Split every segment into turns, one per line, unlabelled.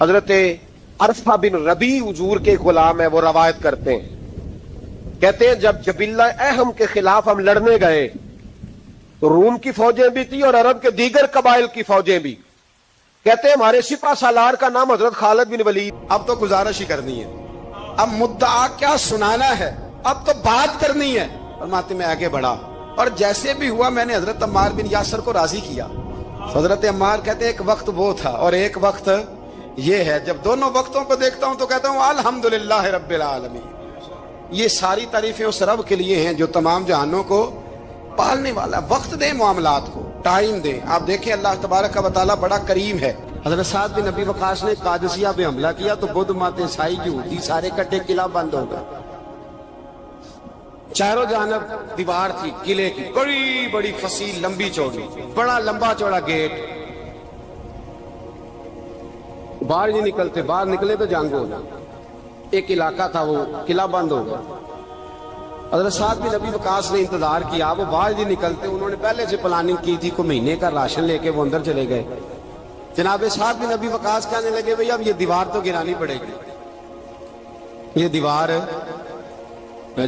حضرت عرفہ بن ربی حضور کے غلام ہے، وہ روایت کرتے ہیں، کہتے ہیں جب جبلہ اہم کے خلاف ہم لڑنے گئے تو روم کی فوجیں بھی تھی اور عرب کے دیگر قبائل کی فوجیں بھی. کہتے ہیں ہمارے سپہ سالار کا نام حضرت خالد بن ولید.
اب تو گزارش ہی کرنی ہے، اب مدعا کیا سنانا ہے، اب تو بات کرنی ہے. فرماتے میں آگے بڑھا اور جیسے بھی ہوا میں نے حضرت عمار بن یاسر کو راضی کیا. حضرت عمار کہتے ہیں ایک وقت وہ تھا اور ایک وقت یہ ہے. جب دونوں وقتوں کو دیکھتا ہوں تو کہتا ہوں الحمدللہ رب العالمین. یہ ساری تعریفیں اس رب کے لیے ہیں جو تمام جہانوں کو پالنے والا. وقت دیں معاملات کو، ٹائم دیں. آپ دیکھیں اللہ تبارک و تعالیٰ بڑا کریم ہے. حضرت سعد بن ابی وقاص نے قادسیہ پہ حملہ کیا تو بدھ مت عیسائی یہودی سارے کٹے، قلعہ بند ہو گئے. چاروں جانب دیوار تھی قلعے کی، بڑی بڑی فصیل لمبی چوڑی، بڑا لمبا چوڑا گیٹ. باہر نہیں نکلتے، باہر نکلے تو جنگ ہو جائے. ایک علاقہ تھا وہ قلعہ بند ہو گیا. حضرت سعد بن ابی وقاص نے انتظار کیا، وہ باہر نہیں نکلتے. انہوں نے پہلے سے پلاننگ کی تھی، کوئی مہینے کا راشن لے کے وہ اندر چلے گئے. جناب سعد بن ابی وقاص کہنے لگے بھئی اب یہ دیوار تو گرانی پڑے گی. یہ دیوار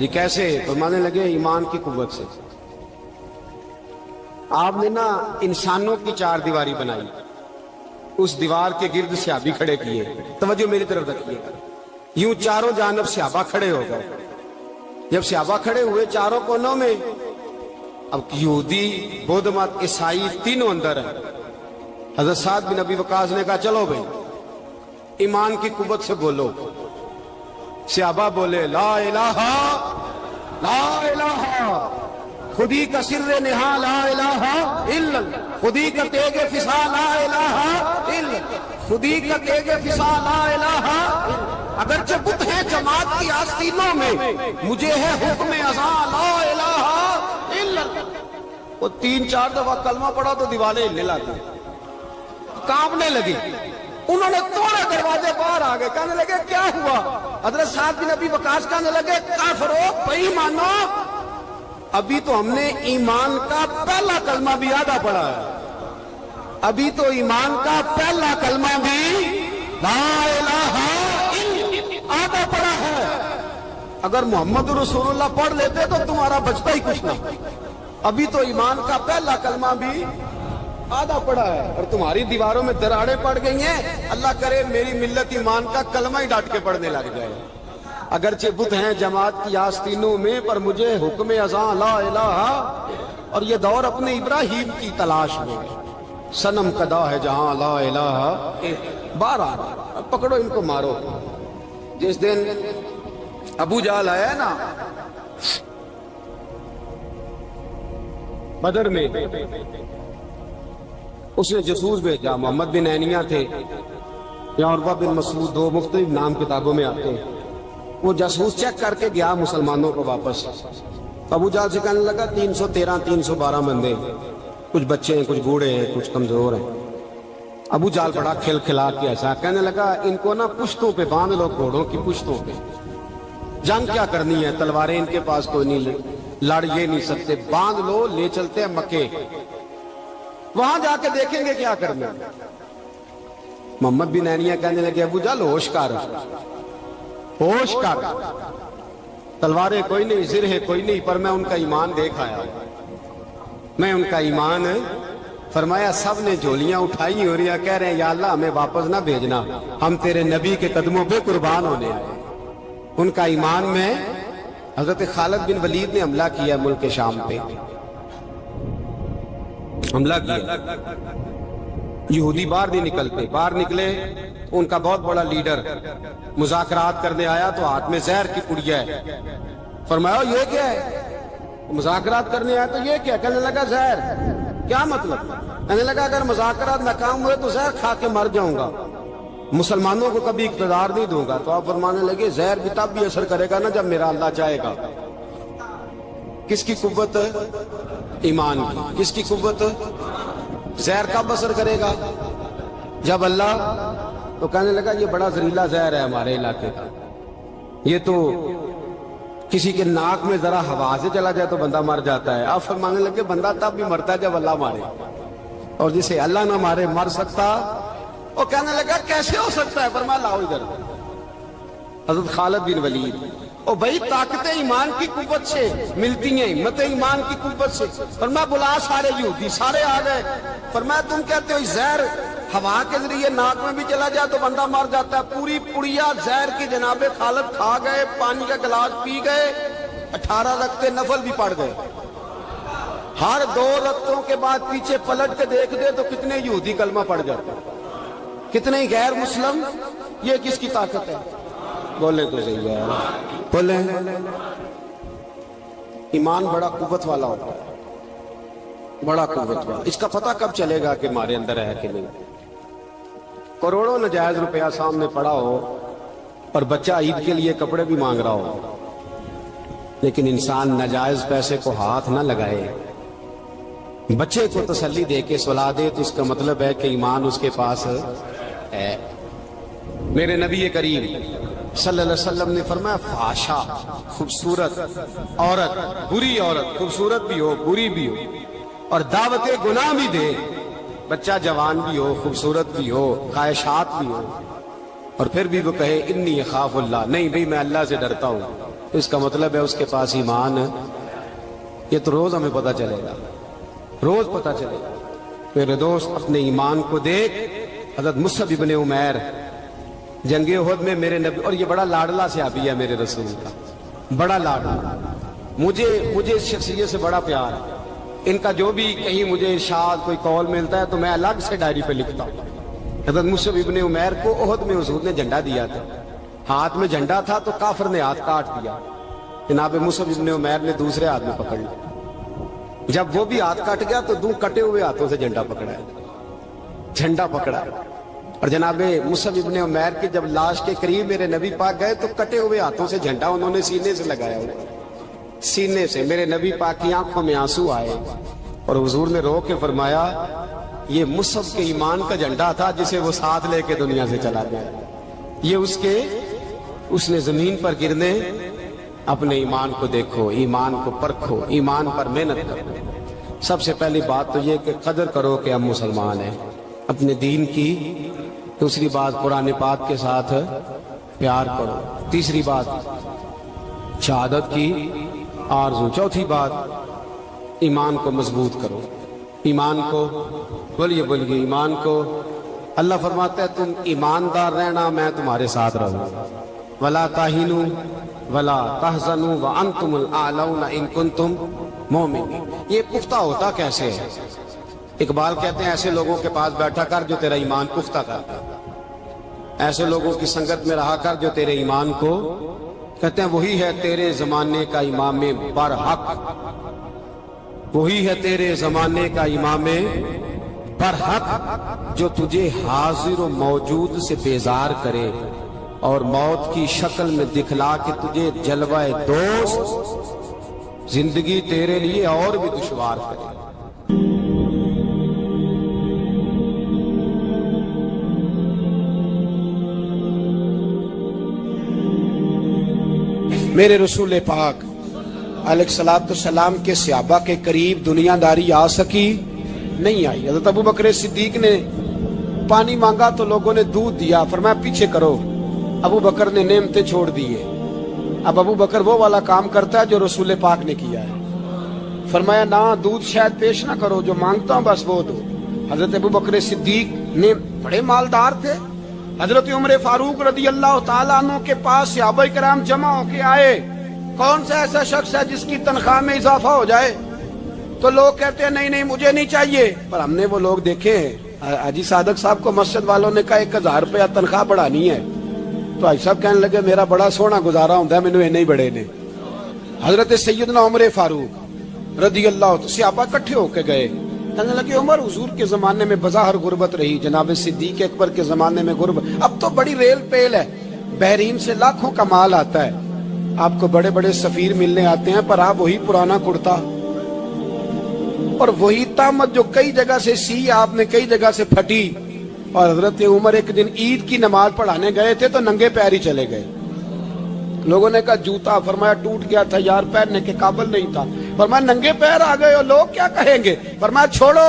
جی کیسے؟ فرمانے لگے ایمان کی قوت سے. آپ نے نا انسانوں کی چار دیواری بنائی، اس دیوار کے گرد صحابی کھڑے کیے. توجہ میری طرف رکھیے. یوں چاروں جانب صحابہ کھڑے ہو گئے. جب صحابہ کھڑے ہوئے چاروں کونوں میں، اب یہودی، بدھ مت، عیسائی تینوں اندر ہیں. حضرت سعد بن ابی وقاص نے کہا چلو بھئی ایمان کی قوت سے بولو. صحابہ بولے لا الہ لا الہ خودی کا سر نہا لا الہ الا خودی کا تیغ فسا لا الہ الا خودی کا تیغ فسا لا الہ. اگرچہ بت ہے جماعت کی آستینوں میں، مجھے ہے حکم ازاں لا الہ الا. وہ 3-4 دفعہ کلمہ پڑھا تو دیواریں ہلنے لگی، کانپنے لگی. انہوں نے توڑے دروازے باہر آ گئے. کہنے لگے کیا ہوا؟ حضرت سعد بن ابی وقاص کہنے لگے کافرو، بے ایمانو، ابھی تو ہم نے ایمان کا پہلا کلمہ بھی آدھا پڑھا ہے. ابھی تو ایمان کا پہلا کلمہ بھی لا الہ آدھا پڑھا ہے. اگر محمد رسول اللہ پڑھ لیتے تو تمہارا بچتا ہی کچھ نہ. ابھی تو ایمان کا پہلا کلمہ بھی آدھا پڑھا ہے اور تمہاری دیواروں میں دراڑیں پڑ گئی ہیں. اللہ کرے میری ملت ایمان کا کلمہ ہی ڈانٹ کے پڑھنے لگ جائے. اگرچہ بت ہیں جماعت کی آستینوں میں، پر مجھے حکم ازاں لا الہ. اور یہ دور اپنے ابراہیم کی تلاش میں، صنم کدا ہے جہاں لا الہ. بارہ پکڑو ان کو مارو. جس دن ابو جہل آیا ہے نا بدر میں، اس نے جاسوس بھیجا. محمد بن عینیہ تھے یا عروہ بن مسعود، دو مختلف نام کتابوں میں آتے ہیں. وہ جاسوس چیک کر کے گیا مسلمانوں کو واپس. ابو جہل سے کہنے لگا 313-312 بندے، کچھ بچے ہیں، کچھ بوڑھے ہیں، کچھ کمزور ہیں. ابو جہل بڑا کھل کھلا کے ایسا کہنے لگا ان کو نا پشتوں پہ باندھ لو، گھوڑوں کی پشتوں پہ. جنگ کیا کرنی ہے؟ تلواریں ان کے پاس کوئی نہیں، لڑ یہ نہیں سکتے. باندھ لو، لے چلتے ہیں مکے، وہاں جا کے دیکھیں گے کیا کرنا. محمد بن عینیہ کہنے لگے ابو جہل ہوش کر، ہوش کر. تلواریں کوئی نہیں، زرہیں کوئی نہیں، پر میں ان کا ایمان دیکھ آیا. میں ان کا ایمان. فرمایا سب نے جھولیاں اٹھائی ہو رہی ہیں، کہہ رہے ہیں یا اللہ ہمیں واپس نہ بھیجنا، ہم تیرے نبی کے قدموں پہ قربان ہونے آئے. ان کا ایمان میں. حضرت خالد بن ولید نے حملہ کیا ملک شام پہ، حملہ کیا. یہودی باہر نہیں نکلتے. باہر نکلے ان کا بہت بڑا لیڈر مذاکرات کرنے آیا تو ہاتھ میں زہر کی پڑیا ہے. فرمایا یہ کیا ہے؟ مذاکرات کرنے آیا تو یہ کیا؟ کہنے لگا زہر. کیا مطلب؟ کہنے لگا اگر مذاکرات ناکام ہوئے تو زہر کھا کے مر جاؤں گا، مسلمانوں کو کبھی اقتدار نہیں دوں گا. تو آپ فرمانے لگے زہر بھی تب بھی اثر کرے گا نا جب میرا اللہ چاہے گا. کس کی قوت؟ ایمان کی. کس کی قوت؟ زہر کب اثر کرے گا؟ جب اللہ. تو کہنے لگا یہ بڑا زہریلا زہر ہے ہمارے علاقے کا، یہ تو کسی کے ناک میں ذرا ہوا سے چلا جائے تو بندہ مر جاتا ہے. آپ فرمانے لگے بندہ تب بھی مرتا ہے جب اللہ مارے، اور جسے اللہ نہ مارے مر سکتا وہ کہنے لگا کیسے ہو سکتا ہے؟ فرمایا لاؤ ادھر۔ حضرت خالد بن ولید، او بھائی طاقت ایمان کی قوت سے ملتی ہیں، ہمت ایمان کی قوت سے۔ فرمایا بلا سارے یہودی، سارے آ گئے۔ فرمایا تم کہتے ہو زہر ہوا کے ذریعے ناک میں بھی چلا جائے تو بندہ مر جاتا ہے، پوری پڑیا زہر کی جناب خالد کھا گئے، پانی کا گلاس پی گئے، 18 رکعتیں نفل بھی پڑھ گئے۔ ہر 2 رکعتوں کے بعد پیچھے پلٹ کے دیکھ دے تو کتنے یہودی کلمہ پڑھ جاتے ہیں، کتنے غیر مسلم۔ یہ کس کی طاقت ہے؟ بولے تو صحیح ہے، بولے۔ ایمان بڑا قوت والا ہوتا ہے، بڑا قوت والا۔ اس کا پتہ کب چلے گا کہ ہمارے اندر ہے کہ نہیں؟ کروڑوں ناجائز روپیہ سامنے پڑا ہو اور بچہ عید کے لیے کپڑے بھی مانگ رہا ہو، لیکن انسان ناجائز پیسے کو ہاتھ نہ لگائے، بچے کو تسلی دے کے سلا دے، تو اس کا مطلب ہے کہ ایمان اس کے پاس ہے۔ میرے نبی کریم صلی اللہ علیہ وسلم نے فرمایا فحشا، خوبصورت عورت، بری عورت، خوبصورت بھی ہو بری بھی ہو اور دعوت گناہ بھی دے، بچہ جوان بھی ہو خوبصورت بھی ہو خواہشات بھی ہو، اور پھر بھی وہ کہے انی اخاف اللہ، نہیں بھئی میں اللہ سے ڈرتا ہوں، تو اس کا مطلب ہے اس کے پاس ایمان ہے۔ یہ تو روز ہمیں پتہ چلے گا، روز پتہ چلے گا۔ میرے دوست اپنے ایمان کو دیکھ۔ حضرت مصعب ابن عمیر جنگ احد میں میرے نبی، اور یہ بڑا لاڈلا صحابی ہے میرے رسول کا، بڑا لاڈلا، مجھے اس شخصیت سے بڑا پیار ہے۔ ان کا جو بھی کہیں مجھے ارشاد کوئی قول ملتا ہے تو میں الگ سے ڈائری پہ لکھتا ہوں۔ حضرت مصعب ابن عمیر کو احد میں حضور نے جھنڈا دیا تھا، ہاتھ میں جھنڈا تھا تو کافر نے ہاتھ کاٹ دیا، جناب مصعب ابن عمیر نے دوسرے ہاتھ میں پکڑ لیا۔ جب وہ بھی ہاتھ کٹ گیا تو 2 کٹے ہوئے ہاتھوں سے جھنڈا پکڑا ہے، جھنڈا پکڑا۔ اور جناب مصعب ابن عمیر کی جب لاش کے قریب میرے نبی پاک گئے تو کٹے ہوئے ہاتھوں سے جھنڈا انہوں نے سینے سے لگایا ہوا، سینے سے۔ میرے نبی پاک کی آنکھوں میں آنسو آئے اور حضور نے رو کے فرمایا یہ مصعب کے ایمان کا جھنڈا تھا جسے وہ ساتھ لے کے دنیا سے چلا گیا، یہ اس نے زمین پر گرنے۔ اپنے ایمان کو دیکھو، ایمان کو پرکھو، ایمان پر محنت کرو۔ سب سے پہلی بات تو یہ کہ قدر کرو کہ ہم مسلمان ہیں، اپنے دین کی۔ دوسری بات قرآن پاک کے ساتھ پیار کرو۔ تیسری بات شہادت کی آرزو۔ چوتھی بات ایمان کو مضبوط کرو، ایمان کو بولیے ایمان کو۔ اللہ فرماتا ہے تم ایماندار رہنا، میں تمہارے ساتھ رہوں گا۔ ولا تہنوا ولا تحزنوا وانتم الاعلون ان کنتم مؤمنین۔ یہ پختہ ہوتا کیسے ہے؟ اقبال کہتے ہیں ایسے لوگوں کے پاس بیٹھا کر جو تیرا ایمان پختہ کرتا، ایسے لوگوں کی سنگت میں رہا کر جو تیرے ایمان کو، کہتے ہیں وہی ہے تیرے زمانے کا امام برحق، وہی ہے تیرے زمانے کا امام برحق جو تجھے حاضر و موجود سے بیزار کرے اور موت کی شکل میں دکھلا کے تجھے جلوہ دوست زندگی تیرے لیے اور بھی دشوار کرے۔
میرے رسول پاک علیہ الصلوۃ والسلام کے صحابہ کے قریب دنیا داری آ سکی نہیں آئی۔ حضرت ابو بکر صدیق نے پانی مانگا تو لوگوں نے دودھ دیا، فرمایا پیچھے کرو۔ ابو بکر نے نعمتیں چھوڑ دیے۔ اب ابو بکر وہ والا کام کرتا ہے جو رسول پاک نے کیا ہے، فرمایا نہ دودھ شاید پیش نہ کرو، جو مانگتا ہوں بس وہ دو۔ حضرت ابو بکر صدیق نے بڑے مالدار تھے۔ حضرت عمر فاروق رضی اللہ تعالیٰ عنہ کے پاس صحابہ کرام جمع ہو کے آئے، کون سا ایسا شخص ہے جس کی تنخواہ میں اضافہ ہو جائے؟ تو لوگ کہتے ہیں نہیں مجھے نہیں چاہیے، پر ہم نے وہ لوگ دیکھے ہیں۔ حاجی صادق صاحب کو مسجد والوں نے کہا 1000 روپیہ تنخواہ بڑھانی ہے، تو حاجی صاحب کہنے لگے میرا بڑا سونا گزارا ہوتا ہے، میں نے نہیں بڑھے نے۔ حضرت سیدنا عمر فاروق رضی اللہ عنہ صحابہ کٹھے ہو کے گئے، کہنے لگے عمر حضور کے زمانے میں بظاہر غربت رہی، جناب صدیق اکبر کے زمانے میں غربت، اب تو بڑی ریل پیل ہے، بحرین سے لاکھوں کا مال آتا ہے، آپ کو بڑے بڑے سفیر ملنے آتے ہیں، پر آپ وہی پرانا کرتا اور وہی طامت جو کئی جگہ سے سی آپ نے کئی جگہ سے پھٹی۔ اور حضرت عمر ایک دن عید کی نماز پڑھانے گئے تھے تو ننگے پیر ہی چلے گئے۔ لوگوں نے کہا جوتا، فرمایا ٹوٹ گیا تھا یار، پہننے کے قابل نہیں تھا، فرمایا ننگے پیر آ گئے اور لوگ کیا کہیں گے؟ فرمایا چھوڑو،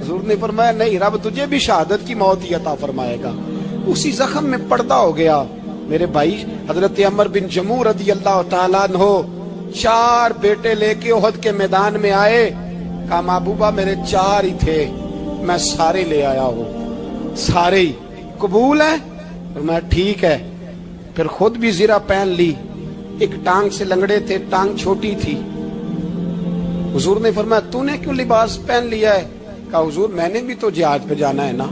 حضور نے فرمایا نہیں، رب تجھے بھی شہادت کی موت ہی عطا فرمائے گا۔ اسی زخم میں پردہ ہو گیا۔ میرے بھائی حضرت عمر بن جموح رضی اللہ تعالیٰ عنہ 4 بیٹے لے کے احد کے میدان میں آئے، کہا محبوبہ میرے 4 ہی تھے، میں سارے لے آیا ہوں، سارے ہی قبول ہے؟ فرمایا ٹھیک ہے۔ پھر خود بھی زرہ پہن لی، ایک ٹانگ سے لنگڑے تھے، ٹانگ چھوٹی تھی۔ حضور نے فرمایا تو نے کیوں لباس پہن لیا ہے؟ کہا حضور میں نے بھی تو جہاد پہ جانا ہے نا۔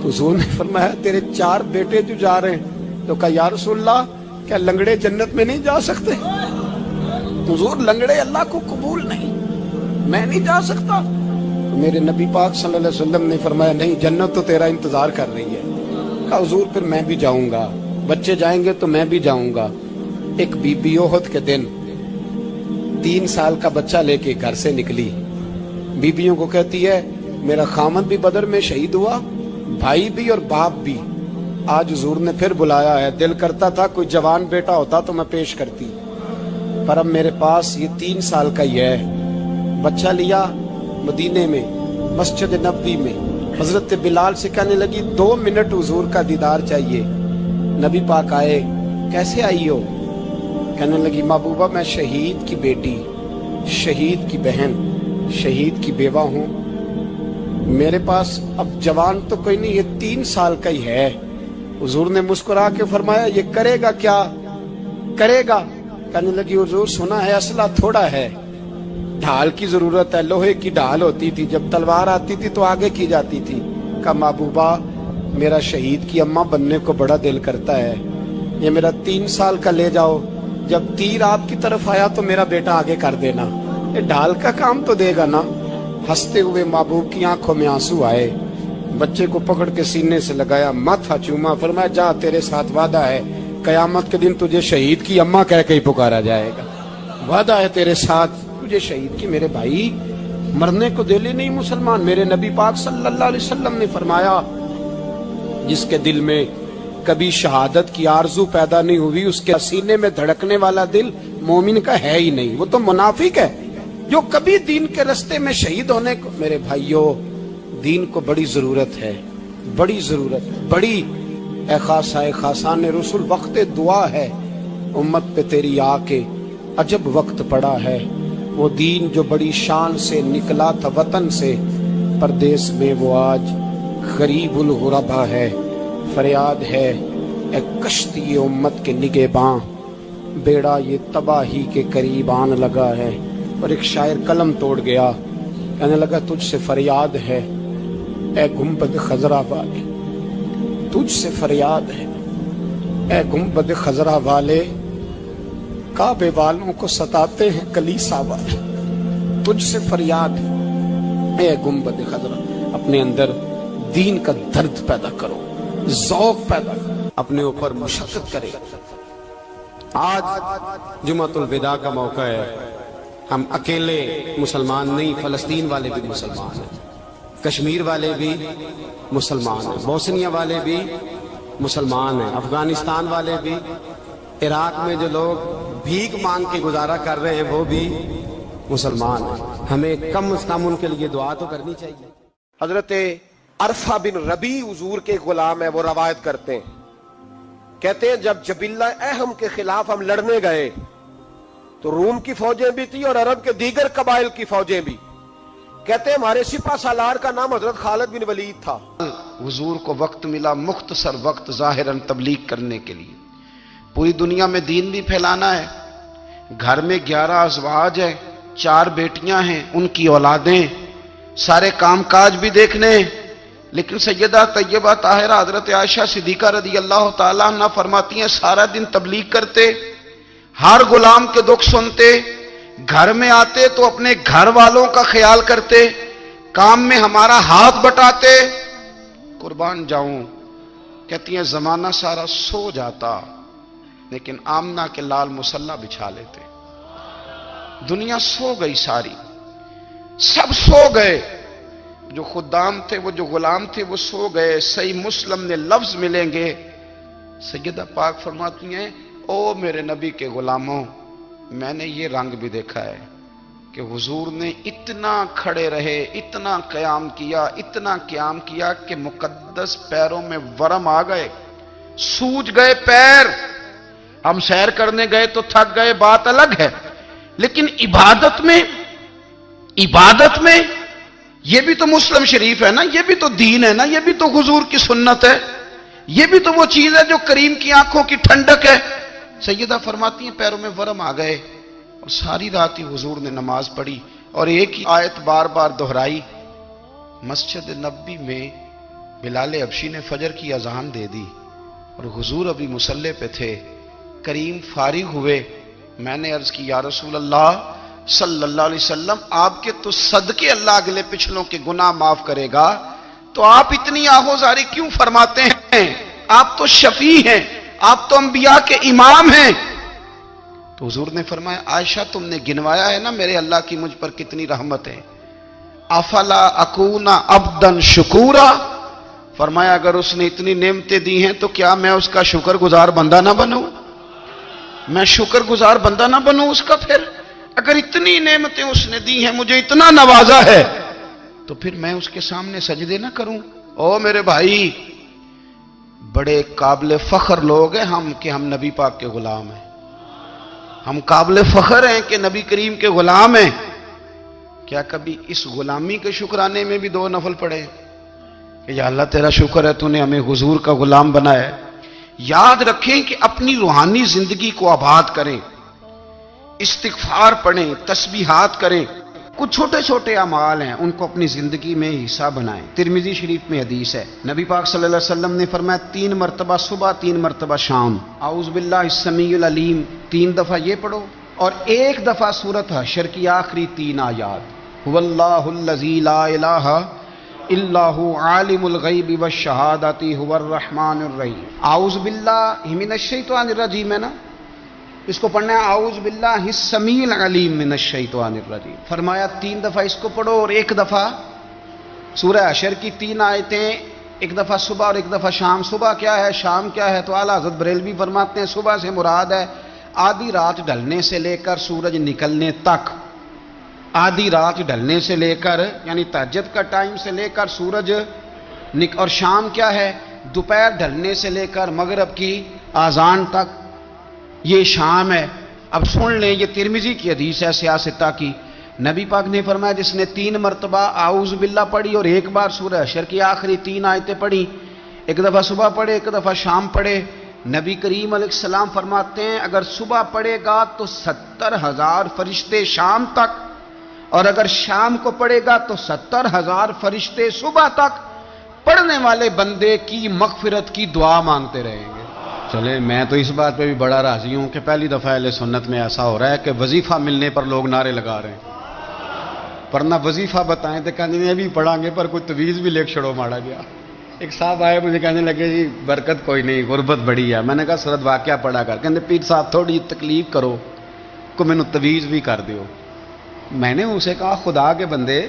حضور نے فرمایا تیرے 4 بیٹے جو جا رہے ہیں، تو کہا یا رسول اللہ کیا لنگڑے جنت میں نہیں جا سکتے؟ حضور لنگڑے اللہ کو قبول نہیں، میں نہیں جا سکتا۔ تو میرے نبی پاک صلی اللہ علیہ وسلم نے فرمایا نہیں، جنت تو تیرا انتظار کر رہی ہے۔ کہا حضور پھر میں بھی جاؤں گا، بچے جائیں گے تو میں بھی جاؤں گا۔ ایک بی بی احد کے دن 3 سال کا بچہ لے کے گھر سے نکلی، بیبیوں کو کہتی ہے میرا خامد بھی بدر میں شہید ہوا، بھائی بھی اور باپ بھی، آج حضور نے پھر بلایا ہے، دل کرتا تھا کوئی جوان بیٹا ہوتا تو میں پیش کرتی، پر اب میرے پاس یہ 3 سال کا ہی ہے۔ بچہ لیا مدینے میں مسجد نبوی میں، حضرت بلال سے کہنے لگی 2 منٹ حضور کا دیدار چاہیے۔ نبی پاک آئے، کیسے آئی ہو؟ کہنے لگی محبوبہ میں شہید کی بیٹی، شہید کی بہن، شہید کی بیوہ ہوں، میرے پاس اب جوان تو کوئی نہیں، یہ 3 سال کا ہی ہے۔ حضور نے مسکرا کے فرمایا یہ کرے گا کیا کرے گا؟ کہنے لگی حضور سنا ہے اسلحہ تھوڑا ہے، ڈھال کی ضرورت ہے، لوہے کی ڈھال ہوتی تھی، جب تلوار آتی تھی تو آگے کی جاتی تھی۔ کہا محبوبہ میرا شہید کی اماں بننے کو بڑا دل کرتا ہے، یہ میرا 3 سال کا لے جاؤ، جب تیر آپ کی طرف آیا تو میرا بیٹا آگے کر دینا، یہ ڈھال کا کام تو دے گا نا۔ ہنستے ہوئے محبوب کی آنکھوں میں آنسو آئے، بچے کو پکڑ کے سینے سے لگایا، ماتھا چوما، فرمایا جا تیرے ساتھ وعدہ ہے قیامت کے دن تجھے شہید کی اماں کہہ کے ہی پکارا جائے گا، وعدہ ہے تیرے ساتھ تجھے شہید کی۔ میرے بھائی مرنے کو دل ہی نہیں مسلمان۔ میرے نبی پاک صلی اللہ علیہ وسلم نے فرمایا جس کے دل میں کبھی شہادت کی آرزو پیدا نہیں ہوئی، اس کے سینے میں دھڑکنے والا دل مومن کا ہے ہی نہیں، وہ تو منافق ہے۔ جو کبھی دین کے رستے میں شہید ہونے کو، میرے بھائیوں دین کو بڑی ضرورت ہے، بڑی ضرورت، بڑی۔ اے خاصائے خاصان رسول وقت دعا ہے، امت پہ تیری آ کے عجب وقت پڑا ہے۔ وہ دین جو بڑی شان سے نکلا تھا وطن سے، پردیس میں وہ آج غریب الغربا ہے۔ فریاد ہے اے کشتی امت کے نگہباں، بیڑا یہ تباہی کے قریب آن لگا ہے۔ اور ایک شاعر قلم توڑ گیا، کہنے لگا تجھ سے فریاد ہے اے گنبد خضرا والے، تجھ سے فریاد ہے اے گنبد خضرا والے، کعبے والوں کو ستاتے ہیں کلیسا والے، تجھ سے فریاد ہے اے گنبد خضرا۔ اپنے اندر دین کا درد پیدا کرو، ذوق پیدا کرو، اپنے اوپر مشقت کرے۔ آج جمعۃ الوداع کا موقع ہے، ہم اکیلے مسلمان نہیں، فلسطین والے بھی مسلمان ہیں، کشمیر والے بھی مسلمان ہیں، بوسنیا والے بھی مسلمان ہیں، افغانستان والے بھی، عراق میں جو لوگ بھیک مانگ کے گزارا کر رہے ہیں وہ بھی مسلمان ہیں۔ ہمیں کم از کم ان کے لیے دعا تو کرنی چاہیے۔
حضرت عرفہ بن ربی حضور کے غلام ہے، وہ روایت کرتے ہیں، کہتے ہیں جب جبلہ اہم کے خلاف ہم لڑنے گئے تو روم کی فوجیں بھی تھی اور عرب کے دیگر قبائل کی فوجیں بھی، کہتے ہیں ہمارے سپہ سالار کا نام حضرت خالد بن ولید تھا۔
حضور کو وقت ملا، مختصر وقت ظاہراً تبلیغ کرنے کے لیے، پوری دنیا میں دین بھی پھیلانا ہے۔ گھر میں 11 ازواج ہیں، 4 بیٹیاں ہیں، ان کی اولادیں، سارے کام کاج بھی دیکھنے ہیں۔ لیکن سیدہ طیبہ طاہرہ حضرت عائشہ صدیقہ رضی اللہ تعالیٰ عنہ فرماتی ہیں سارا دن تبلیغ کرتے، ہر غلام کے دکھ سنتے، گھر میں آتے تو اپنے گھر والوں کا خیال کرتے، کام میں ہمارا ہاتھ بٹاتے۔ قربان جاؤں، کہتی ہیں زمانہ سارا سو جاتا لیکن آمنہ کے لال مصلی بچھا لیتے۔ دنیا سو گئی، ساری سب سو گئے، جو خدام تھے، وہ جو غلام تھے وہ سو گئے۔ صحیح مسلم نے لفظ ملیں گے، سیدہ پاک فرماتی ہیں او میرے نبی کے غلاموں، میں نے یہ رنگ بھی دیکھا ہے،
کہ حضور نے اتنا کھڑے رہے، اتنا قیام کیا کہ مقدس پیروں میں ورم آ گئے، سوج گئے پیر۔ ہم سیر کرنے گئے تو تھک گئے، بات الگ ہے، لیکن عبادت میں یہ بھی تو مسلم شریف ہے نا، یہ بھی تو دین ہے نا، یہ بھی تو حضور کی سنت ہے، یہ بھی تو وہ چیز ہے جو کریم کی آنکھوں کی ٹھنڈک ہے۔ سیدہ فرماتی ہیں پیروں میں ورم آ گئے، اور ساری رات ہی حضور نے نماز پڑھی اور ایک ہی آیت بار بار دہرائی۔ مسجد نبوی میں بلال حبشی نے فجر کی اذان دے دی اور حضور ابھی مصلی پہ تھے، کریم فارغ ہوئے۔ میں نے عرض کی یا رسول اللہ صلی اللہ علیہ وسلم، آپ کے تو صدقے اللہ اگلے پچھلوں کے گناہ معاف کرے گا، تو آپ اتنی آہوزاری کیوں فرماتے ہیں؟ آپ تو شفیع ہیں، آپ تو انبیاء کے امام ہیں۔ تو حضور نے فرمایا عائشہ تم نے گنوایا ہے نا میرے اللہ کی مجھ پر کتنی رحمت ہے، افلا اکون عبدا شکورا، فرمایا اگر اس نے اتنی نعمتیں دی ہیں تو کیا میں اس کا شکر گزار بندہ نہ بنوں؟ میں شکر گزار بندہ نہ بنوں اس کا؟ پھر اگر اتنی نعمتیں اس نے دی ہیں، مجھے اتنا نوازا ہے، تو پھر میں اس کے سامنے سجدے نہ کروں؟ او میرے بھائی، بڑے قابل فخر لوگ ہیں ہم کہ ہم نبی پاک کے غلام ہیں، ہم قابل فخر ہیں کہ نبی کریم کے غلام ہیں۔ کیا کبھی اس غلامی کے شکرانے میں بھی 2 نفل پڑھے کہ یا اللہ تیرا شکر ہے تو نے ہمیں حضور کا غلام بنایا ہے؟ یاد رکھیں کہ اپنی روحانی زندگی کو آباد کریں، استغفار پڑھیں، تسبیحات کریں، کچھ چھوٹے چھوٹے اعمال ہیں ان کو اپنی زندگی میں حصہ بنائیں۔ ترمذی شریف میں حدیث ہے، نبی پاک صلی اللہ علیہ وسلم نے فرمایا 3 مرتبہ صبح 3 مرتبہ شام اعوذ باللہ السمیع العلیم 3 دفعہ یہ پڑھو، اور 1 دفعہ سورۃ حشر کی آخری 3 آیات، هو اللہ الذی لا الہ الا هو عالم الغیب والشہادۃ هو الرحمن الرحیم۔ اعوذ باللہ من الشیطان الرجیم ہے نا، اس کو پڑھنا ہے اعوذ باللہ السمیع العلیم من الشیطان الرجیم۔ فرمایا 3 دفعہ اس کو پڑھو اور 1 دفعہ سورہ حشر کی 3 آیتیں، 1 دفعہ صبح اور 1 دفعہ شام۔ صبح کیا ہے، شام کیا ہے؟ تو اعلیٰ حضرت بریلوی فرماتے ہیں صبح سے مراد ہے آدھی رات ڈھلنے سے لے کر سورج نکلنے تک، آدھی رات ڈھلنے سے لے کر یعنی تہجد کا ٹائم سے لے کر سورج اور شام کیا ہے، دوپہر ڈھلنے سے لے کر مغرب کی اذان تک، یہ شام ہے۔ اب سن لیں، یہ ترمذی کی حدیث ہے سیاستہ کی، نبی پاک نے فرمایا جس نے 3 مرتبہ اعوذ باللہ پڑھی اور 1 بار سورہ حشر کی آخری 3 آیتیں پڑھی، 1 دفعہ صبح پڑھے 1 دفعہ شام پڑھے، نبی کریم علیہ السلام فرماتے ہیں اگر صبح پڑھے گا تو 70,000 فرشتے شام تک، اور اگر شام کو پڑھے گا تو 70,000 فرشتے صبح تک پڑھنے والے بندے کی مغفرت کی دعا مانگتے رہیں گے۔ چلے میں تو اس بات پہ بھی بڑا راضی ہوں کہ پہلی دفعہ اہل سنت میں ایسا ہو رہا ہے کہ وظیفہ ملنے پر لوگ نعرے لگا رہے ہیں، ورنہ وظیفہ بتائیں تو کہنے ابھی پڑھیں گے پر کوئی تویز بھی لکھ چھڑو مارا گیا۔ ایک صاحب آئے مجھے کہنے لگے جی برکت کوئی نہیں، غربت بڑی ہے۔ میں نے کہا سورۃ واقعہ پڑھا کر، کہنے پیر صاحب تھوڑی تکلیف کرو کو مینوں تویز بھی کر دیو۔ میں نے اسے کہا خدا کے بندے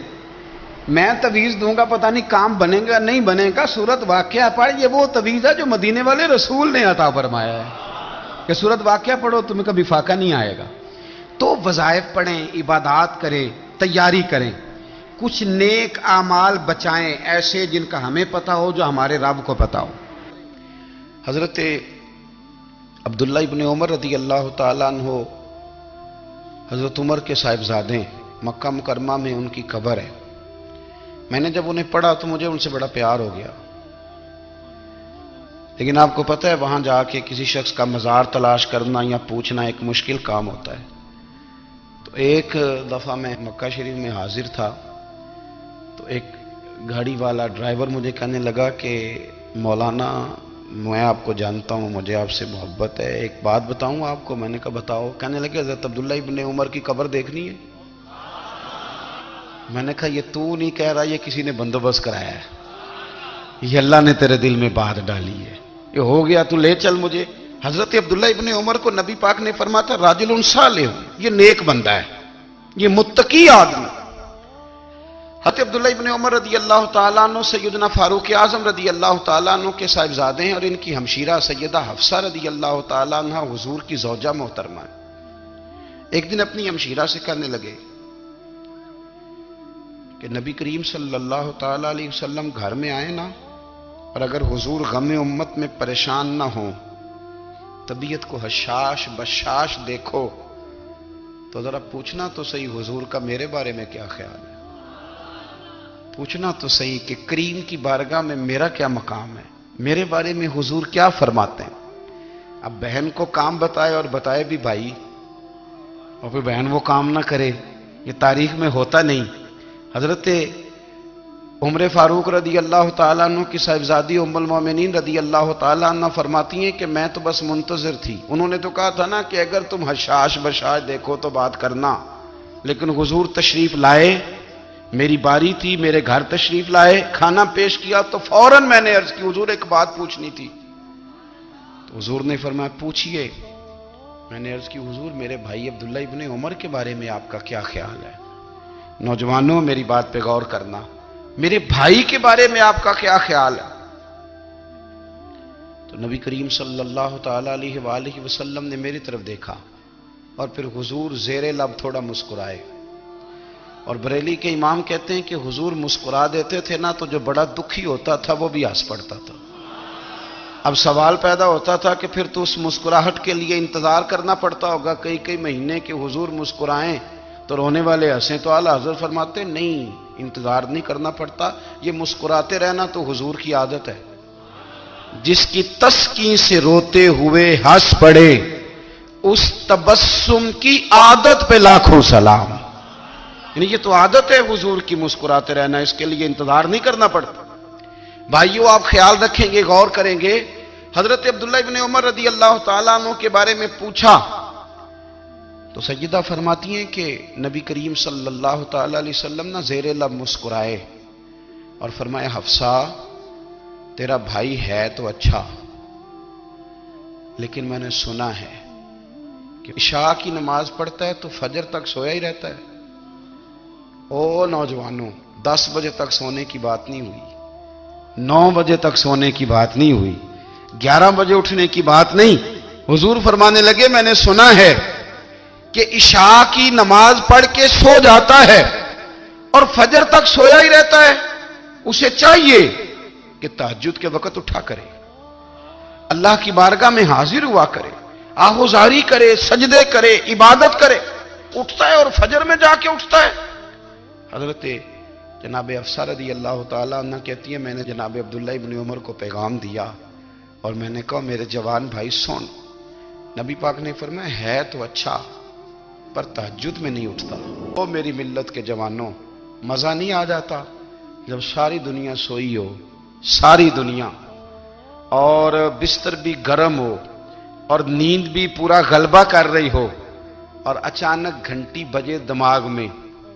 میں تویز دوں گا پتہ نہیں کام بنے گا نہیں بنے گا، سورۃ واقعہ پڑھ، یہ وہ تویز ہے جو مدینے والے رسول نے عطا فرمایا ہے کہ سورۃ واقعہ پڑھو تمہیں کبھی فاقہ نہیں آئے گا۔ تو وظائف پڑھیں، عبادات کریں، تیاری کریں، کچھ نیک اعمال بچائیں ایسے جن کا ہمیں پتہ ہو، جو ہمارے رب کو پتہ ہو۔ حضرت عبداللہ ابن عمر رضی اللہ تعالیٰ عنہ حضرت عمر کے صاحبزادے، مکہ مکرمہ میں ان کی قبر ہے۔ میں نے جب انہیں پڑھا تو مجھے ان سے بڑا پیار ہو گیا، لیکن آپ کو پتہ ہے وہاں جا کے کسی شخص کا مزار تلاش کرنا یا پوچھنا ایک مشکل کام ہوتا ہے۔ تو ایک دفعہ میں مکہ شریف میں حاضر تھا تو ایک گاڑی والا ڈرائیور مجھے کہنے لگا کہ مولانا میں آپ کو جانتا ہوں، مجھے آپ سے محبت ہے، ایک بات بتاؤں آپ کو؟ میں نے کہا بتاؤ۔ کہنے لگے حضرت عبداللہ ابن عمر کی قبر دیکھنی ہے۔ میں نے کہا یہ تو نہیں کہہ رہا، یہ کسی نے بندوبست کرایا ہے، یہ اللہ نے تیرے دل میں بات ڈالی ہے، یہ ہو گیا تو لے چل مجھے۔ حضرت عبداللہ ابن عمر کو نبی پاک نے فرمایا تھا راجل صالح، یہ نیک بندہ ہے، یہ متقی آدمی۔ حضرت عبداللہ ابن عمر رضی اللہ تعالیٰ عنہ سیدنا فاروق اعظم رضی اللہ تعالیٰ عنہ کے صاحبزادے ہیں، اور ان کی ہمشیرہ سیدہ حفصہ رضی اللہ تعالیٰ عنہ حضور کی زوجہ محترمہ ہے۔ ایک دن اپنی ہمشیرہ سے کہنے لگے
کہ نبی کریم صلی اللہ تعالی علیہ وسلم گھر میں آئے نا، اور اگر حضور غم امت میں پریشان نہ ہوں، طبیعت کو حشاش بشاش دیکھو، تو ذرا پوچھنا تو صحیح حضور کا میرے بارے میں کیا خیال ہے، پوچھنا تو صحیح کہ کریم کی بارگاہ میں میرا کیا مقام ہے، میرے بارے میں حضور کیا فرماتے ہیں۔ اب بہن کو کام بتائے اور بتائے بھی بھائی، اور پھر بہن وہ کام نہ کرے، یہ تاریخ میں ہوتا نہیں۔ حضرت عمر فاروق رضی اللہ تعالیٰ عنہ کی صاحبزادی ام المومنین رضی اللہ تعالیٰ عنہ فرماتی ہیں کہ میں تو بس منتظر تھی، انہوں نے تو کہا تھا نا کہ اگر تم حشاش بشاش دیکھو تو بات کرنا، لیکن حضور تشریف لائے، میری باری تھی، میرے گھر تشریف لائے، کھانا پیش کیا تو فوراً میں نے عرض کی حضور ایک بات پوچھنی تھی، تو حضور نے فرمایا پوچھئے۔ میں نے عرض کی حضور میرے بھائی عبداللہ ابن عمر کے بارے میں آپ کا کیا خیال ہے؟ نوجوانوں میری بات پہ غور کرنا، میرے بھائی کے بارے میں آپ کا کیا خیال ہے؟ تو نبی کریم صلی اللہ تعالی علیہ وآلہ وسلم نے میری طرف دیکھا، اور پھر حضور زیر لب تھوڑا مسکرائے، اور بریلی کے امام کہتے ہیں کہ حضور مسکرا دیتے تھے نا تو جو بڑا دکھی ہوتا تھا وہ بھی ہنس پڑتا تھا۔ اب سوال پیدا ہوتا تھا کہ پھر تو اس مسکراہٹ کے لیے انتظار کرنا پڑتا ہوگا کئی کئی مہینے کہ حضور مسکرائیں تو رونے والے ہنسیں، تو اعلیٰ حضرت فرماتے نہیں، انتظار نہیں کرنا پڑتا، یہ مسکراتے رہنا تو حضور کی عادت ہے۔ جس کی تسکین سے روتے ہوئے ہنس پڑے، اس تبسم کی عادت پہ لاکھوں سلام۔ یعنی یہ تو عادت ہے حضور کی مسکراتے رہنا، اس کے لیے انتظار نہیں کرنا پڑتا۔ بھائیو آپ خیال رکھیں گے، غور کریں گے، حضرت عبداللہ ابن عمر رضی اللہ تعالیٰ عنہ کے بارے میں پوچھا تو سیدہ فرماتی ہیں کہ نبی کریم صلی اللہ تعالیٰ علیہ وسلم نہ زیر لب مسکرائے اور فرمایا حفصہ تیرا بھائی ہے تو اچھا، لیکن میں نے سنا ہے کہ عشاء کی نماز پڑھتا ہے تو فجر تک سویا ہی رہتا ہے۔ او نوجوانوں، 10 بجے تک سونے کی بات نہیں ہوئی، 9 بجے تک سونے کی بات نہیں ہوئی، 11 بجے اٹھنے کی بات نہیں۔ حضور فرمانے لگے میں نے سنا ہے کہ عشاء کی نماز پڑھ کے سو جاتا ہے اور فجر تک سویا ہی رہتا ہے، اسے چاہیے کہ تہجد کے وقت اٹھا کرے، اللہ کی بارگاہ میں حاضر ہوا کرے، آہوزاری کرے، سجدے کرے، عبادت کرے، اٹھتا ہے اور فجر میں جا کے اٹھتا ہے۔ حضرت جناب حفصہ رضی اللہ تعالیٰ عنہ کہتی ہے میں نے جناب عبداللہ ابن عمر کو پیغام دیا اور میں نے کہا میرے جوان بھائی سن، نبی پاک نے فرمایا ہے تو اچھا پر تہجد میں نہیں اٹھتا۔ او میری ملت کے جوانوں، مزہ نہیں آ جاتا جب ساری دنیا سوئی ہو، ساری دنیا، اور بستر بھی گرم ہو اور نیند بھی پورا غلبہ کر رہی ہو، اور اچانک گھنٹی بجے دماغ میں،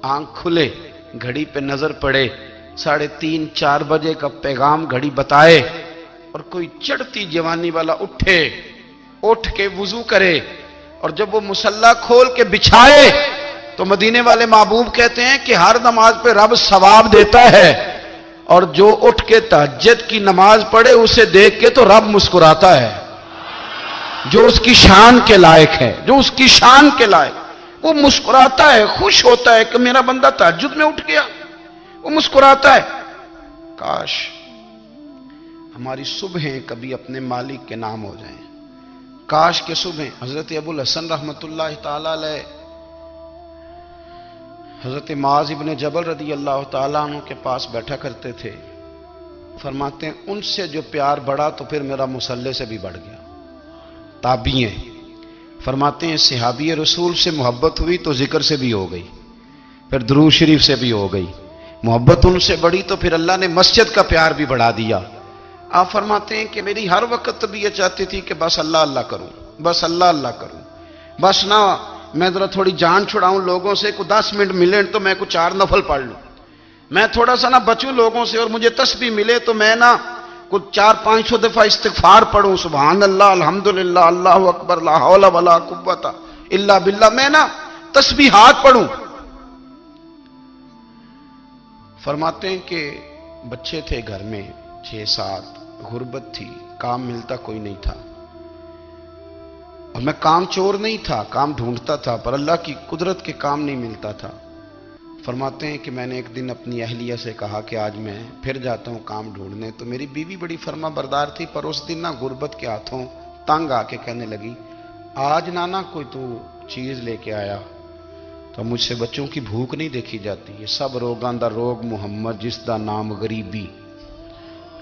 آنکھ کھلے، گھڑی پہ نظر پڑے، 3:30 4 بجے کا پیغام گھڑی بتائے، اور کوئی چڑھتی جوانی والا اٹھ کے وضو کرے، اور جب وہ مصلی کھول کے بچھائے تو مدینے والے محبوب کہتے ہیں کہ ہر نماز پہ رب ثواب دیتا ہے، اور جو اٹھ کے تہجد کی نماز پڑھے اسے دیکھ کے تو رب مسکراتا ہے، جو اس کی شان کے لائق ہے، جو اس کی شان کے لائق، وہ مسکراتا ہے، خوش ہوتا ہے کہ میرا بندہ تہجد میں اٹھ گیا، وہ مسکراتا ہے۔ کاش ہماری صبحیں کبھی اپنے مالک کے نام ہو جائیں، کاش کے صبح۔ حضرت ابو الحسن رحمت اللہ تعالیٰ علیہ حضرت معاذ ابن جبل رضی اللہ تعالیٰ عنہ کے پاس بیٹھا کرتے تھے، فرماتے ہیں ان سے جو پیار بڑھا تو پھر میرا مصلی سے بھی بڑھ گیا۔ تابعی ہیں، فرماتے ہیں صحابی رسول سے محبت ہوئی تو ذکر سے بھی ہو گئی، پھر درود شریف سے بھی ہو گئی، محبت ان سے بڑھی تو پھر اللہ نے مسجد کا پیار بھی بڑھا دیا۔ آپ فرماتے ہیں کہ میری ہر وقت طبیعت چاہتی تھی کہ بس اللہ اللہ کروں، بس اللہ اللہ کروں، بس نہ میں ذرا تھوڑی جان چھڑاؤں لوگوں سے، کو 10 منٹ ملے تو میں کچھ 4 نفل پڑھ لوں، میں تھوڑا سا نہ بچوں لوگوں سے، اور مجھے تسبیح ملے تو میں نہ کچھ 400-500 دفعہ استغفار پڑھوں، سبحان اللہ، الحمدللہ، اللہ اکبر، لا حول ولا قوت الا باللہ، میں نہ تسبیحات پڑھوں۔ فرماتے ہیں کہ بچے تھے گھر میں 6-7، غربت تھی، کام ملتا کوئی نہیں تھا، اور میں کام چور نہیں تھا، کام ڈھونڈتا تھا، پر اللہ کی قدرت کے کام نہیں ملتا تھا۔ فرماتے ہیں کہ میں نے ایک دن اپنی اہلیہ سے کہا کہ آج میں پھر جاتا ہوں کام ڈھونڈنے، تو میری بیوی بڑی فرما بردار تھی، پر اس دن نہ غربت کے ہاتھوں تنگ آ کے کہنے لگی آج نانا کوئی تو چیز لے کے آیا، تو مجھ سے بچوں کی بھوک نہیں دیکھی جاتی، یہ سب روگاں دا روگ محمد جس دا نام غریبی،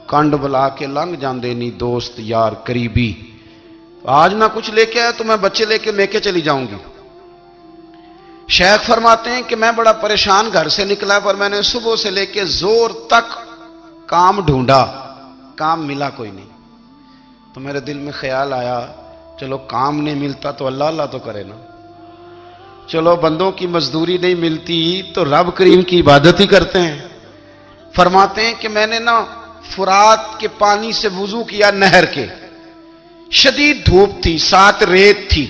کنڈ بلا کے لنگ جاندے نہیں دوست یار قریبی، آج نہ کچھ لے کے آیا تو میں بچے لے کے میکے چلی جاؤں گی۔ شیخ فرماتے ہیں کہ میں بڑا پریشان گھر سے نکلا، پر میں نے صبح سے لے کے زور تک کام ڈھونڈا، کام ملا کوئی نہیں، تو میرے دل میں خیال آیا چلو کام نہیں ملتا تو اللہ اللہ تو کرے نا، چلو بندوں کی مزدوری نہیں ملتی تو رب کریم کی عبادت ہی کرتے ہیں۔ فرماتے ہیں کہ میں نے نا فرات کے پانی سے وضو کیا، نہر کے، شدید دھوپ تھی، ساتھ ریت تھی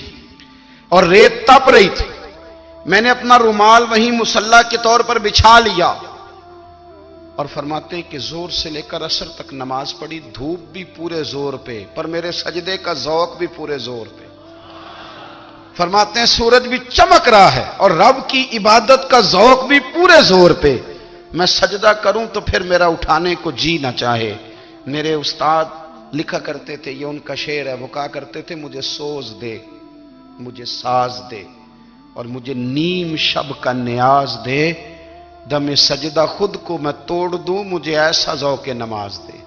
اور ریت تپ رہی تھی، میں نے اپنا رومال وہیں مصلی کے طور پر بچھا لیا اور فرماتے ہیں کہ زور سے لے کر عصر تک نماز پڑھی، دھوپ بھی پورے زور پہ، پر میرے سجدے کا ذوق بھی پورے زور پہ۔ فرماتے ہیں سورج بھی چمک رہا ہے اور رب کی عبادت کا ذوق بھی پورے زور پہ، میں سجدہ کروں تو پھر میرا اٹھانے کو جی نہ چاہے۔ میرے استاد لکھا کرتے تھے، یہ ان کا شعر ہے، وہ کہا کرتے تھے مجھے سوز دے، مجھے ساز دے اور مجھے نیم شب کا نیاز دے، دم سجدہ خود کو میں توڑ دوں، مجھے ایسا ذوق نماز دے،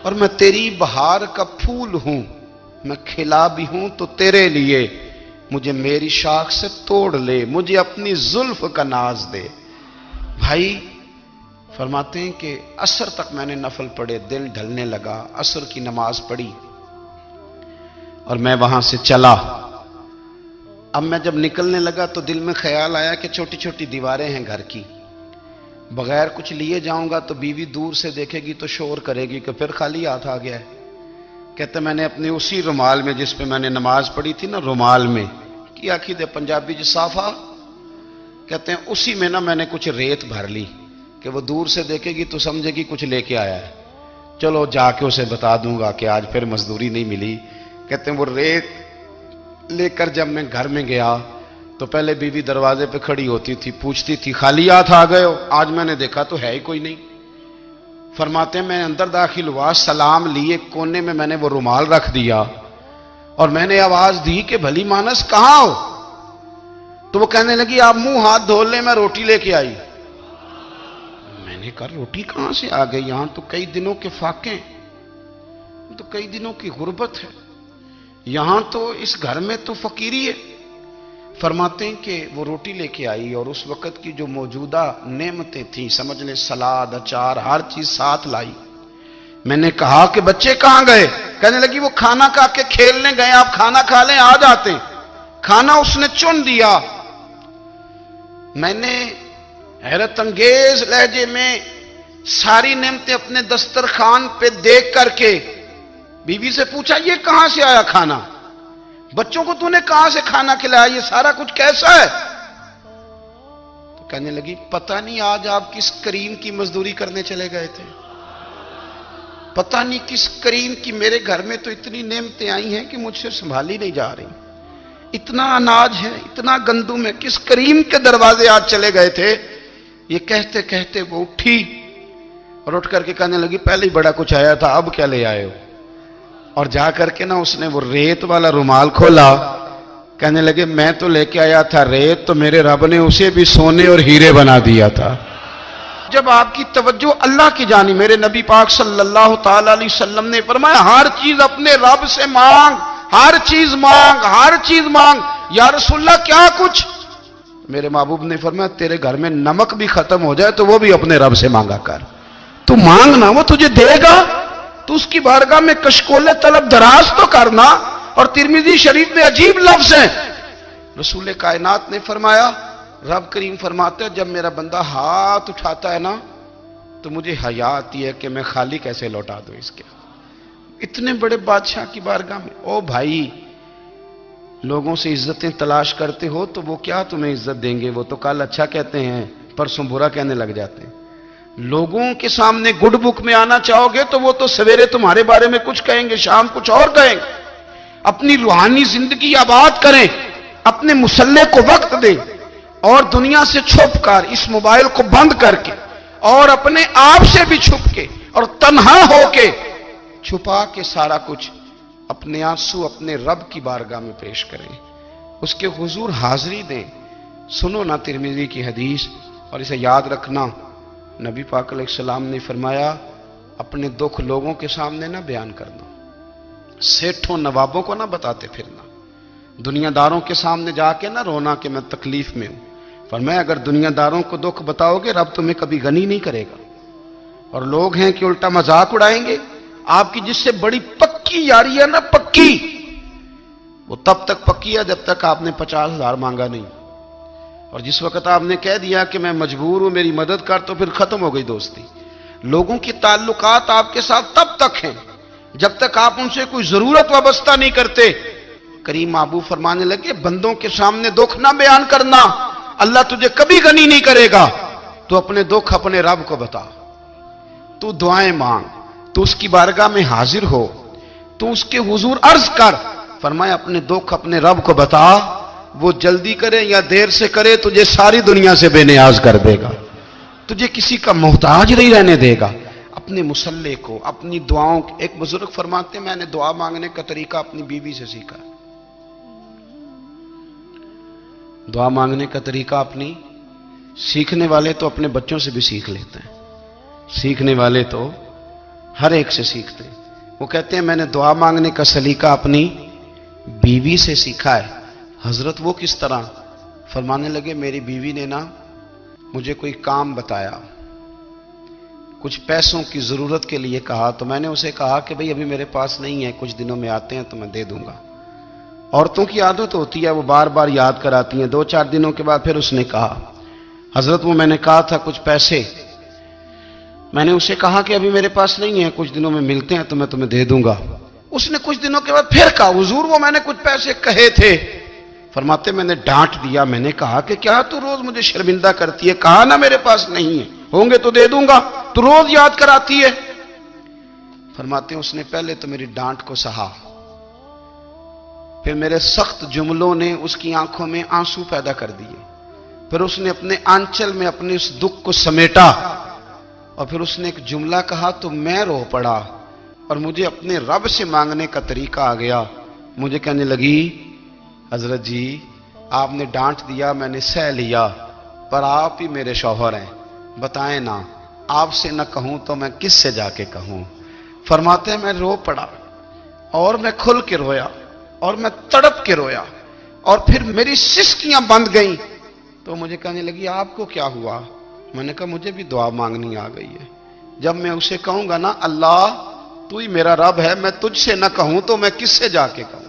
اور میں تیری بہار کا پھول ہوں، میں کھلا بھی ہوں تو تیرے لیے، مجھے میری شاخ سے توڑ لے، مجھے اپنی زلف کا ناز دے۔ بھائی فرماتے ہیں کہ عصر تک میں نے نفل پڑھے، دل ڈھلنے لگا، عصر کی نماز پڑھی اور میں وہاں سے چلا۔ اب میں جب نکلنے لگا تو دل میں خیال آیا کہ چھوٹی چھوٹی دیواریں ہیں گھر کی، بغیر کچھ لیے جاؤں گا تو بیوی دور سے دیکھے گی تو شور کرے گی کہ پھر خالی ہاتھ آ گیا ہے۔ کہتے میں نے اپنے اسی رومال میں جس پہ میں نے نماز پڑھی تھی نا، رومال میں کی آخی دے پنجابی جسافہ کہتے ہیں، اسی میں نا میں نے کچھ ریت بھر لی کہ وہ دور سے دیکھے گی تو سمجھے گی کچھ لے کے آیا ہے، چلو جا کے اسے بتا دوں گا کہ آج پھر مزدوری نہیں ملی۔ کہتے ہیں وہ ریت لے کر جب میں گھر میں گیا تو پہلے بیوی دروازے پہ کھڑی ہوتی تھی، پوچھتی تھی خالی ہاتھ آ گئے ہو؟ آج میں نے دیکھا تو ہے ہی کوئی نہیں۔ فرماتے ہیں میں اندر داخل ہوا، سلام لیے، کونے میں میں نے وہ رومال رکھ دیا اور میں نے آواز دی کہ بھلی مانس کہاں ہو؟ تو وہ کہنے لگی آپ منہ ہاتھ دھو لیں، میں روٹی لے کے آئی۔ میں نے کہا روٹی کہاں سے آ گئی؟ یہاں تو کئی دنوں کے فاقے، تو کئی دنوں کی غربت ہے، یہاں تو اس گھر میں تو فقیری ہے۔ فرماتے ہیں کہ وہ روٹی لے کے آئی اور اس وقت کی جو موجودہ نعمتیں تھیں، سمجھ لیں سلاد، اچار، ہر چیز ساتھ لائی۔ میں نے کہا کہ بچے کہاں گئے؟ کہنے لگی وہ کھانا کھا کے کھیلنے گئے، آپ کھانا کھا لیں آ جاتے۔ کھانا اس نے چن دیا۔ میں نے حیرت انگیز لہجے میں ساری نعمتیں اپنے دسترخوان پہ دیکھ کر کے بیوی سے پوچھا یہ کہاں سے آیا کھانا؟ بچوں کو تو نے کہاں سے کھانا کھلایا؟ یہ سارا کچھ کیسا ہے؟ تو کہنے لگی پتہ نہیں آج آپ کس کریم کی مزدوری کرنے چلے گئے تھے، پتہ نہیں کس کریم کی، میرے گھر میں تو اتنی نعمتیں آئی ہیں کہ مجھ سے سنبھالی نہیں جا رہی، اتنا اناج ہے، اتنا گندم ہے، کس کریم کے دروازے آج چلے گئے تھے؟ یہ کہتے کہتے وہ اٹھی اور اٹھ کر کے کہنے لگی پہلے ہی بڑا کچھ آیا تھا، اب کیا لے آئے ہو؟ اور جا کر کے نا اس نے وہ ریت والا رومال کھولا، کہنے لگے میں تو لے کے آیا تھا ریت، تو میرے رب نے اسے بھی سونے اور ہیرے بنا دیا تھا۔ جب آپ کی توجہ اللہ کی جانب، میرے نبی پاک صلی اللہ تعالی علیہ وسلم نے فرمایا ہر چیز اپنے رب سے مانگ، ہر چیز مانگ، ہر چیز مانگ۔ یا رسول اللہ کیا کچھ؟ میرے محبوب نے فرمایا تیرے گھر میں نمک بھی ختم ہو جائے تو وہ بھی اپنے رب سے مانگا کر، تو مانگنا وہ تجھے دے گا، تو اس کی بارگاہ میں کشکول طلب دراز تو کرنا۔ اور ترمذی شریف میں عجیب لفظ ہیں، رسول کائنات نے فرمایا، رب کریم فرماتا ہے جب میرا بندہ ہاتھ اٹھاتا ہے نا تو مجھے حیا آتی ہے کہ میں خالی کیسے لوٹا دوں اس کے، اتنے بڑے بادشاہ کی بارگاہ میں۔ او بھائی لوگوں سے عزتیں تلاش کرتے ہو تو وہ کیا تمہیں عزت دیں گے؟ وہ تو کل اچھا کہتے ہیں پرسوں برا کہنے لگ جاتے ہیں۔ لوگوں کے سامنے گڈ بک میں آنا چاہو گے تو وہ تو سویرے تمہارے بارے میں کچھ کہیں گے، شام کچھ اور کہیں گے۔ اپنی روحانی زندگی آباد کریں، اپنے مسلح کو وقت دیں اور دنیا سے چھپ کر اس موبائل کو بند کر کے اور اپنے آپ سے بھی چھپ کے اور تنہا ہو کے چھپا کے سارا کچھ اپنے آنسو اپنے رب کی بارگاہ میں پیش کریں، اس کے حضور حاضری دیں۔ سنو نا ترمذی کی حدیث، اور اسے یاد رکھنا، نبی پاک علیہ السلام نے فرمایا اپنے دکھ لوگوں کے سامنے نہ بیان کرنا، سیٹھوں نوابوں کو نہ بتاتے پھرنا، دنیا داروں کے سامنے جا کے نہ رونا کہ میں تکلیف میں ہوں۔ فرمایا اگر دنیا داروں کو دکھ بتاؤ گے رب تمہیں کبھی غنی نہیں کرے گا، اور لوگ ہیں کہ الٹا مذاق اڑائیں گے۔ آپ کی جس سے بڑی پکی یاری ہے نا، پکی، وہ تب تک پکی ہے جب تک آپ نے 50,000 مانگا نہیں، اور جس وقت آپ نے کہہ دیا کہ میں مجبور ہوں میری مدد کر، تو پھر ختم ہو گئی دوستی۔ لوگوں کی تعلقات آپ کے ساتھ تب تک ہیں جب تک آپ ان سے کوئی ضرورت وابستہ نہیں کرتے۔ کریم محبوب فرمانے لگے بندوں کے سامنے دکھ نہ بیان کرنا، اللہ تجھے کبھی غنی نہیں کرے گا۔ تو اپنے دکھ اپنے رب کو بتا، تو دعائیں مانگ، تو اس کی بارگاہ میں حاضر ہو، تو اس کے حضور عرض کر۔ فرمایا اپنے دکھ اپنے رب کو بتا، وہ جلدی کرے یا دیر سے کرے تجھے ساری دنیا سے بے نیاز کر دے گا، تجھے کسی کا محتاج نہیں رہنے دے گا۔ اپنے مسلح کو، اپنی دعاؤں، ایک بزرگ فرماتے ہیں میں نے دعا مانگنے کا طریقہ اپنی بیوی سے سیکھا۔ دعا مانگنے کا طریقہ اپنی، سیکھنے والے تو اپنے بچوں سے بھی سیکھ لیتے ہیں، سیکھنے والے تو ہر ایک سے سیکھتے ہیں۔ وہ کہتے ہیں میں نے دعا مانگنے کا سلیقہ اپنی بیوی سے سیکھا ہے۔ حضرت وہ کس طرح؟ فرمانے لگے میری بیوی نے نا مجھے کوئی کام بتایا، کچھ پیسوں کی ضرورت کے لیے کہا، تو میں نے اسے کہا کہ بھئی ابھی میرے پاس نہیں ہے، کچھ دنوں میں آتے ہیں تو میں دے دوں گا۔ عورتوں کی عادت ہوتی ہے وہ بار بار یاد کراتی ہیں، 2-4 دنوں کے بعد پھر اس نے کہا حضرت وہ میں نے کہا تھا کچھ پیسے، میں نے اسے کہا کہ ابھی میرے پاس نہیں ہے، کچھ دنوں میں ملتے ہیں تو میں تمہیں دے دوں گا۔ اس نے کچھ دنوں کے بعد پھر کہا حضور وہ میں نے کچھ پیسے کہے تھے۔ فرماتے میں نے ڈانٹ دیا، میں نے کہا کہ کیا تو روز مجھے شرمندہ کرتی ہے، کہا نا میرے پاس نہیں ہے، ہوں گے تو دے دوں گا، تو روز یاد کراتی ہے۔ فرماتے ہیں اس نے پہلے تو میری ڈانٹ کو سہا، پھر میرے سخت جملوں نے اس کی آنکھوں میں آنسو پیدا کر دیے، پھر اس نے اپنے آنچل میں اپنے اس دکھ کو سمیٹا، اور پھر اس نے ایک جملہ کہا تو میں رو پڑا، اور مجھے اپنے رب سے مانگنے کا طریقہ آ گیا۔ مجھے کہنے لگی حضرت جی آپ نے ڈانٹ دیا، میں نے سہ لیا، پر آپ ہی میرے شوہر ہیں، بتائیں نا آپ سے نہ کہوں تو میں کس سے جا کے کہوں۔ فرماتے ہیں میں رو پڑا، اور میں کھل کے رویا، اور میں تڑپ کے رویا، اور پھر میری سسکیاں بند گئیں۔ تو مجھے کہنے لگی آپ کو کیا ہوا؟ میں نے کہا مجھے بھی دعا مانگنی آ گئی ہے، جب میں اسے کہوں گا نا اللہ تو ہی میرا رب ہے، میں تجھ سے نہ کہوں تو میں کس سے جا کے کہوں؟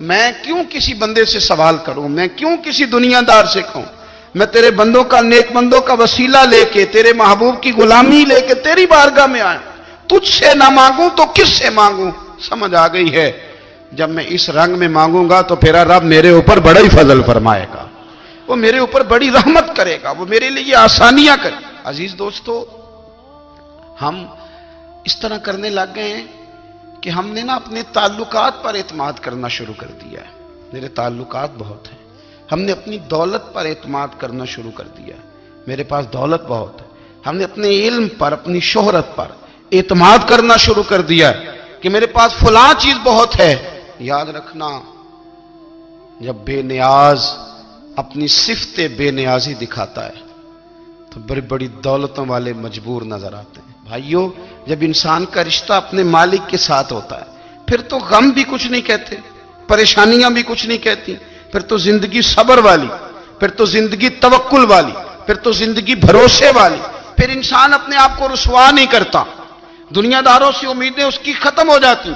میں کیوں کسی بندے سے سوال کروں؟ میں کیوں کسی دنیا دار سے کہوں؟ میں تیرے بندوں کا، نیک بندوں کا وسیلہ لے کے، تیرے محبوب کی غلامی لے کے تیری بارگاہ میں آیا، تجھ سے نہ مانگوں تو کس سے مانگوں؟ سمجھ آ گئی ہے جب میں اس رنگ میں مانگوں گا تو پھر رب میرے اوپر بڑا ہی فضل فرمائے گا، وہ میرے اوپر بڑی رحمت کرے گا، وہ میرے لیے آسانیاں کرے۔ عزیز دوستو ہم اس طرح کرنے لگ گئے ہیں کہ ہم نے نا اپنے تعلقات پر اعتماد کرنا شروع کر دیا ہے۔ میرے تعلقات بہت ہیں، ہم نے اپنی دولت پر اعتماد کرنا شروع کر دیا ہے، میرے پاس دولت بہت ہے۔ ہم نے اپنے علم پر، اپنی شہرت پر اعتماد کرنا شروع کر دیا ہے کہ میرے پاس فلاں چیز بہت ہے۔ یاد رکھنا جب بے نیاز اپنی صفت بے نیازی دکھاتا ہے تو بڑی بڑی دولتوں والے مجبور نظر آتے ہیں۔ بھائیو جب انسان کا رشتہ اپنے مالک کے ساتھ ہوتا ہے پھر تو غم بھی کچھ نہیں کہتے، پریشانیاں بھی کچھ نہیں کہتی، پھر تو زندگی صبر والی، پھر تو زندگی توکل والی، پھر تو زندگی بھروسے والی، پھر انسان اپنے آپ کو رسوا نہیں کرتا، دنیا داروں سے امیدیں اس کی ختم ہو جاتی،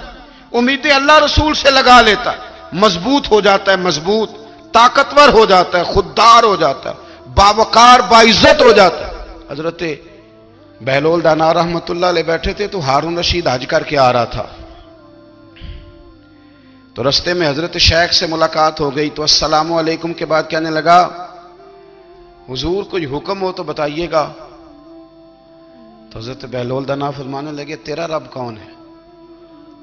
امیدیں اللہ رسول سے لگا لیتا ہے، مضبوط ہو جاتا ہے، مضبوط، طاقتور ہو جاتا ہے، خوددار ہو جاتا ہے، باوقار باعزت ہو جاتا ہے۔ حضرت بہلول دانا رحمت اللہ علیہ بیٹھے تھے تو ہارون رشید حج کر کے آ رہا تھا، تو رستے میں حضرت شیخ سے ملاقات ہو گئی، تو السلام علیکم کے بعد کہنے لگا حضور کوئی حکم ہو تو بتائیے گا۔ تو حضرت بہلول دانا فرمانے لگے تیرا رب کون ہے؟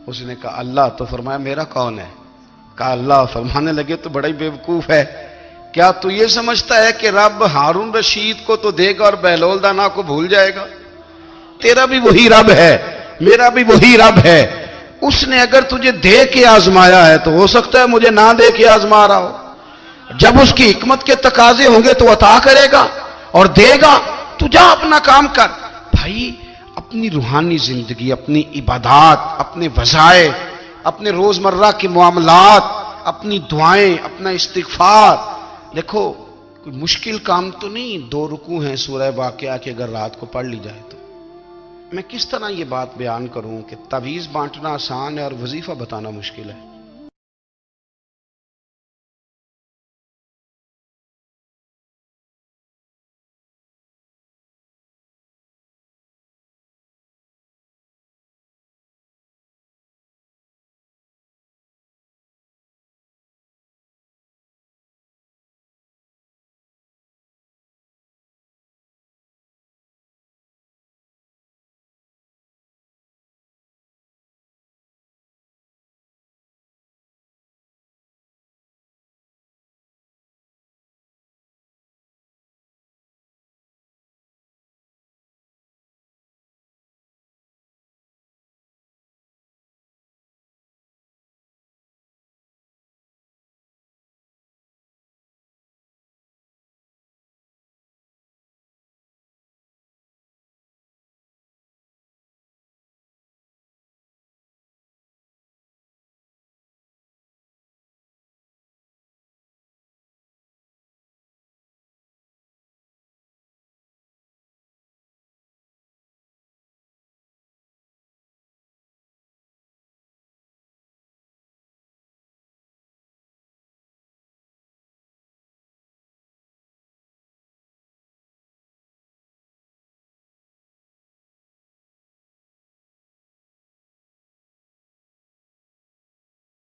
اس نے کہا اللہ۔ تو فرمایا میرا کون ہے؟ کہا اللہ۔ فرمانے لگے تو بڑا ہی بیوقوف ہے، کیا تو یہ سمجھتا ہے کہ رب ہارون رشید کو تو دے گا اور بہلول دانا کو بھول جائے گا؟ تیرا بھی وہی رب ہے، میرا بھی وہی رب ہے۔ اس نے اگر تجھے دے کے آزمایا ہے تو ہو سکتا ہے مجھے نہ دے کے آزما رہا ہو۔ جب اس کی حکمت کے تقاضے ہوں گے تو عطا کرے گا اور دے گا، تو جا اپنا کام کر۔ بھائی اپنی روحانی زندگی، اپنی عبادات، اپنے وظائف، اپنے روزمرہ کے معاملات، اپنی دعائیں، اپنا استغفار، دیکھو کوئی مشکل کام تو نہیں۔ 2 رکوع ہیں سورہ واقعہ کہ اگر رات کو پڑھ لی جائے تو میں کس طرح یہ بات بیان کروں کہ تعویذ بانٹنا آسان ہے اور وظیفہ بتانا مشکل ہے؟